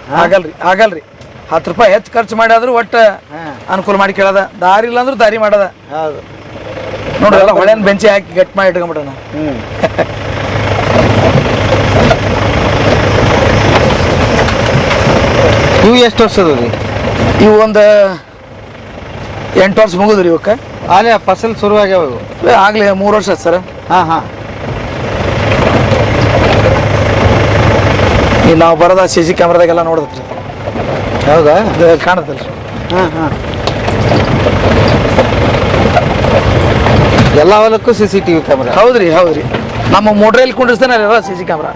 10 ರೂಪಾಯಿ ಹೆಚ್ಚು ಖರ್ಚು ಮಾಡಿದ್ರು ಒಟ್ಟು ಅನುಕೂಲ ಮಾಡಿ ಕೇಳದ. ದಾರಿ ಇಲ್ಲ ಅಂದ್ರೆ ದಾರಿ ಮಾಡದ. ಹೌದು ನೋಡ್ರಿ, ಎಲ್ಲ ಹೊಳೆನ ಬೆಂಚಿ ಹಾಕಿ ಗಟ್ಟಿ ಮಾಡಿ ಇಟ್ಕೊಂಡ್ಬಿಟ್ಟಣ. ಇವು ಎಷ್ಟು ವರ್ಷದ ರೀ? ಇವು ಒಂದು 8 ವರ್ಷ ಮುಗಿದ್ರಿ ಇವಕ್ಕೆ. ಅಲ್ಲೇ ಫಸಲ್ ಶುರುವಾಗ್ಯಾವ ಇವು? ಆಗ್ಲಿ 3 ವರ್ಷ ಆಯ್ತು ಸರ್. ಹಾಂ ಈಗ ನಾವು ಬರೋದ CC ಕ್ಯಾಮ್ರಾದಾಗೆಲ್ಲ ನೋಡಿದ್ರಿ. ಹೌದಾ? ಕಾಣತ್ತಲ್ರಿ. ಎಲ್ಲ ಹೊಲಕ್ಕೂ CCTV ಕ್ಯಾಮ್ರಾ? ಹೌದ್ರಿ. ನಮ್ಮ ಮೋಟ್ರಲ್ಲಿ ಕುಂಡಿಸ್ತಾನೆ CC ಕ್ಯಾಮ್ರಾ.